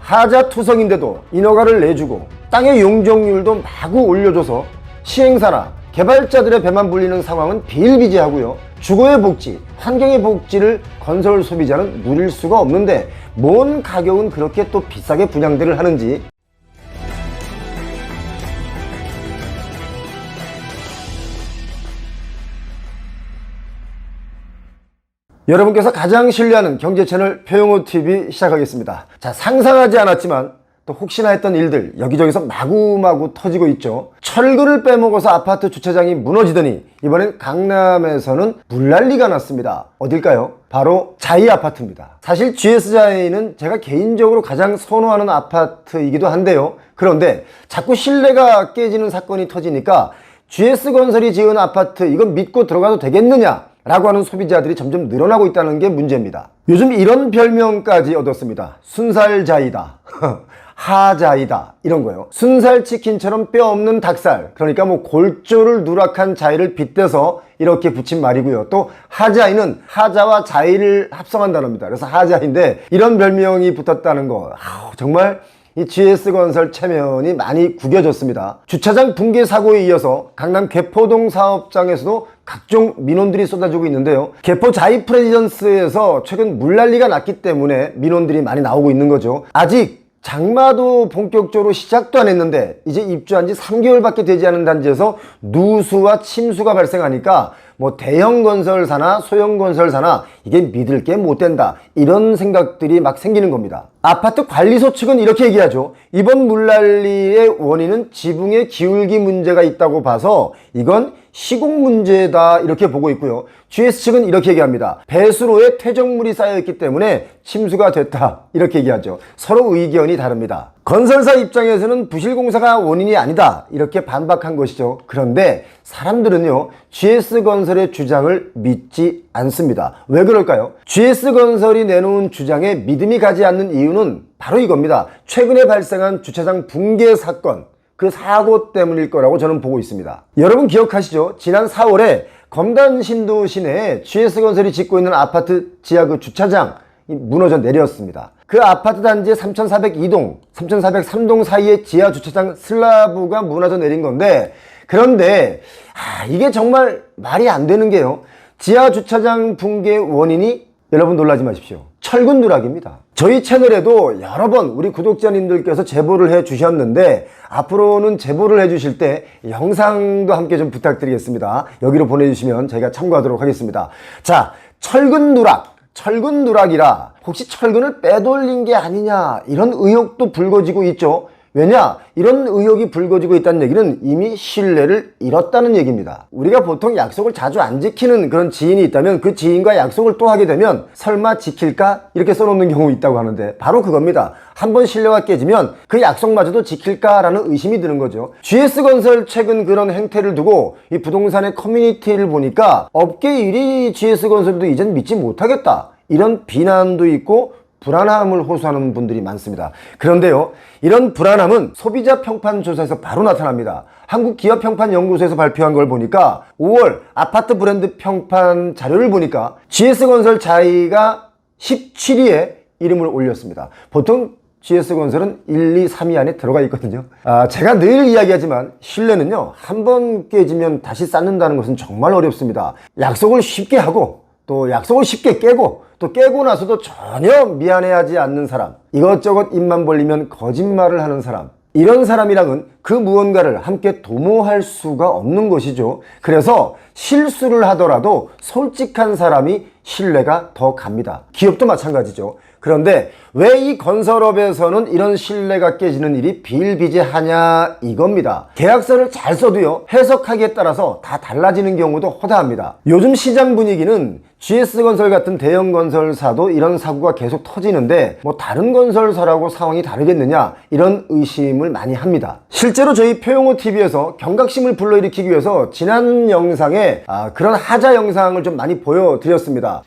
하자투성인데도 인허가를 내주고 땅의 용적률도 마구 올려줘서 시행사나 개발자들의 배만 불리는 상황은 비일비재하고요. 주거의 복지, 환경의 복지를 건설 소비자는 누릴 수가 없는데 뭔 가격은 그렇게 또 비싸게 분양들을 하는지. 여러분께서 가장 신뢰하는 경제채널 표영호TV 시작하겠습니다. 자, 상상하지 않았지만 또 혹시나 했던 일들 여기저기서 마구마구 터지고 있죠. 철근을 빼먹어서 아파트 주차장이 무너지더니 이번엔 강남에서는 물난리가 났습니다. 어딜까요? 바로 자이 아파트입니다. 사실 GS자이는 제가 개인적으로 가장 선호하는 아파트이기도 한데요. 그런데 자꾸 실내가 깨지는 사건이 터지니까 GS건설이 지은 아파트 이건 믿고 들어가도 되겠느냐 라고 하는 소비자들이 점점 늘어나고 있다는 게 문제입니다. 요즘 이런 별명까지 얻었습니다. 순살자이다, 하자이다, 이런 거요. 순살치킨처럼 뼈 없는 닭살, 그러니까 뭐 골조를 누락한 자이를 빗대서 이렇게 붙인 말이고요. 또 하자이는 하자와 자이를 합성한 단어입니다. 그래서 하자인데 이런 별명이 붙었다는 거, 정말 이 GS건설 체면이 많이 구겨졌습니다. 주차장 붕괴 사고에 이어서 강남 개포동 사업장에서도 각종 민원들이 쏟아지고 있는데요. 개포 자이 프레지던스에서 최근 물난리가 났기 때문에 민원들이 많이 나오고 있는 거죠. 아직 장마도 본격적으로 시작도 안 했는데 이제 입주한 지 3개월밖에 되지 않은 단지에서 누수와 침수가 발생하니까 뭐 대형 건설사나 소형 건설사나 이게 믿을 게 못 된다, 이런 생각들이 막 생기는 겁니다. 아파트 관리소 측은 이렇게 얘기하죠. 이번 물난리의 원인은 지붕의 기울기 문제가 있다고 봐서 이건 시공 문제다, 이렇게 보고 있고요. GS 측은 이렇게 얘기합니다. 배수로에 퇴적물이 쌓여있기 때문에 침수가 됐다, 이렇게 얘기하죠. 서로 의견이 다릅니다. 건설사 입장에서는 부실공사가 원인이 아니다, 이렇게 반박한 것이죠. 그런데 사람들은요, GS건설의 주장을 믿지 않습니다. 왜 그럴까요? GS건설이 내놓은 주장에 믿음이 가지 않는 이유는 바로 이겁니다. 최근에 발생한 주차장 붕괴 사건, 그 사고 때문일 거라고 저는 보고 있습니다. 여러분 기억하시죠? 지난 4월에 검단 신도 시내에 GS건설이 짓고 있는 아파트 지하 그 주차장 무너져 내렸습니다. 그 아파트 단지의 3402동, 3403동 사이의 지하 주차장 슬라브가 무너져 내린 건데, 그런데 이게 정말 말이 안 되는 게요, 지하 주차장 붕괴 원인이, 여러분 놀라지 마십시오, 철근 누락입니다. 저희 채널에도 여러 번 우리 구독자님들께서 제보를 해 주셨는데 앞으로는 제보를 해 주실 때 영상도 함께 좀 부탁드리겠습니다. 여기로 보내주시면 저희가 참고하도록 하겠습니다. 자, 철근 누락이라 혹시 철근을 빼돌린 게 아니냐, 이런 의혹도 불거지고 있죠. 왜냐? 이런 의혹이 불거지고 있다는 얘기는 이미 신뢰를 잃었다는 얘기입니다. 우리가 보통 약속을 자주 안 지키는 그런 지인이 있다면 그 지인과 약속을 또 하게 되면 설마 지킬까? 이렇게 써놓는 경우 있다고 하는데 바로 그겁니다. 한번 신뢰가 깨지면 그 약속마저도 지킬까라는 의심이 드는 거죠. GS건설 최근 그런 행태를 두고 이 부동산의 커뮤니티를 보니까 업계 1위 GS건설도 이젠 믿지 못하겠다, 이런 비난도 있고 불안함을 호소하는 분들이 많습니다. 그런데요, 이런 불안함은 소비자 평판 조사에서 바로 나타납니다. 한국기업평판연구소에서 발표한 걸 보니까 5월 아파트 브랜드 평판 자료를 보니까 GS건설 자이가 17위에 이름을 올렸습니다. 보통 GS건설은 1, 2, 3위 안에 들어가 있거든요. 제가 늘 이야기하지만 신뢰는요, 한번 깨지면 다시 쌓는다는 것은 정말 어렵습니다. 약속을 쉽게 하고 또 약속을 쉽게 깨고 또 깨고 나서도 전혀 미안해하지 않는 사람, 이것저것 입만 벌리면 거짓말을 하는 사람, 이런 사람이랑은 그 무언가를 함께 도모할 수가 없는 것이죠. 그래서 실수를 하더라도 솔직한 사람이 신뢰가 더 갑니다. 기업도 마찬가지죠. 그런데 왜 이 건설업에서는 이런 신뢰가 깨지는 일이 비일비재하냐, 이겁니다. 계약서를 잘 써도요, 해석하기에 따라서 다 달라지는 경우도 허다합니다. 요즘 시장 분위기는 GS건설 같은 대형 건설사도 이런 사고가 계속 터지는데 뭐 다른 건설사라고 상황이 다르겠느냐, 이런 의심을 많이 합니다. 실제로 저희 표영호TV에서 경각심을 불러일으키기 위해서 지난 영상에 그런 하자 영상을 좀 많이 보여드렸습니다.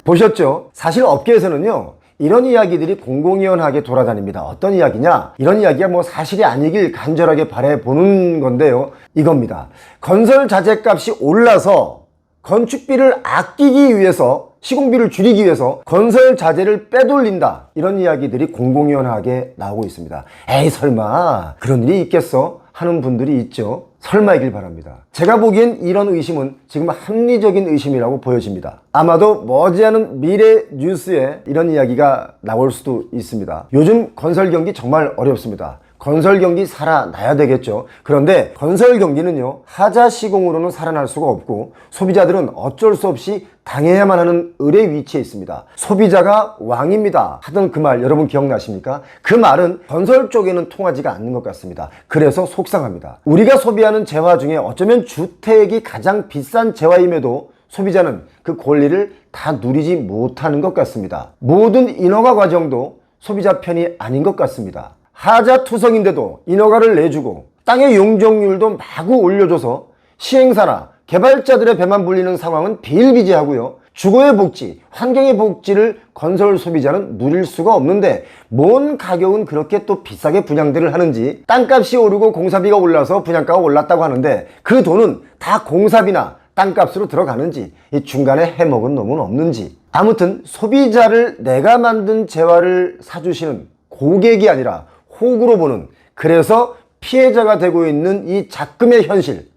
보셨죠? 사실 업계에서는요, 이런 이야기들이 공공연하게 돌아다닙니다. 어떤 이야기냐? 이런 이야기가 뭐 사실이 아니길 간절하게 바라보는 건데요, 이겁니다. 건설 자재값이 올라서 건축비를 아끼기 위해서 시공비를 줄이기 위해서 건설 자재를 빼돌린다, 이런 이야기들이 공공연하게 나오고 있습니다. 에이 설마 그런 일이 있겠어? 하는 분들이 있죠. 설마이길 바랍니다. 제가 보기엔 이런 의심은 지금 합리적인 의심이라고 보여집니다. 아마도 머지않은 미래 뉴스에 이런 이야기가 나올 수도 있습니다. 요즘 건설 경기 정말 어렵습니다. 건설 경기 살아나야 되겠죠. 그런데 건설 경기는요, 하자 시공으로는 살아날 수가 없고 소비자들은 어쩔 수 없이 당해야만 하는 을의 위치에 있습니다. 소비자가 왕입니다 하던 그 말 여러분 기억나십니까? 그 말은 건설 쪽에는 통하지가 않는 것 같습니다. 그래서 속상합니다. 우리가 소비하는 재화 중에 어쩌면 주택이 가장 비싼 재화임에도 소비자는 그 권리를 다 누리지 못하는 것 같습니다. 모든 인허가 과정도 소비자 편이 아닌 것 같습니다. 하자 투성인데도 인허가를 내주고 땅의 용적률도 마구 올려줘서 시행사나 개발자들의 배만 불리는 상황은 비일비재하고요. 주거의 복지, 환경의 복지를 건설 소비자는 누릴 수가 없는데 뭔 가격은 그렇게 또 비싸게 분양들을 하는지, 땅값이 오르고 공사비가 올라서 분양가가 올랐다고 하는데 그 돈은 다 공사비나 땅값으로 들어가는지, 이 중간에 해먹은 놈은 없는지. 아무튼 소비자를 내가 만든 재화를 사주시는 고객이 아니라 호구로 보는, 그래서 피해자가 되고 있는 이 작금의 현실.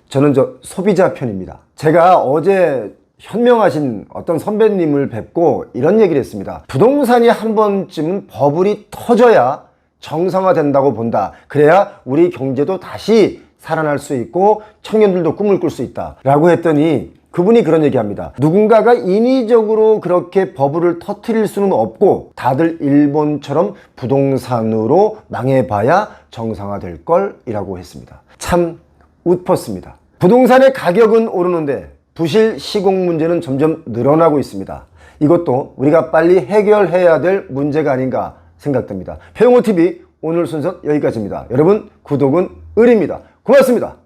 저는 소비자 편입니다. 제가 어제 현명하신 어떤 선배님을 뵙고 이런 얘기를 했습니다. 부동산이 한 번쯤은 버블이 터져야 정상화된다고 본다. 그래야 우리 경제도 다시 살아날 수 있고 청년들도 꿈을 꿀 수 있다 라고 했더니 그분이 그런 얘기합니다. 누군가가 인위적으로 그렇게 버블을 터뜨릴 수는 없고 다들 일본처럼 부동산으로 망해봐야 정상화될 걸 이라고 했습니다. 참 웃펐습니다. 부동산의 가격은 오르는데 부실 시공 문제는 점점 늘어나고 있습니다. 이것도 우리가 빨리 해결해야 될 문제가 아닌가 생각됩니다. 배용호TV 오늘 순서 여기까지입니다. 여러분 구독은 을입니다. 고맙습니다.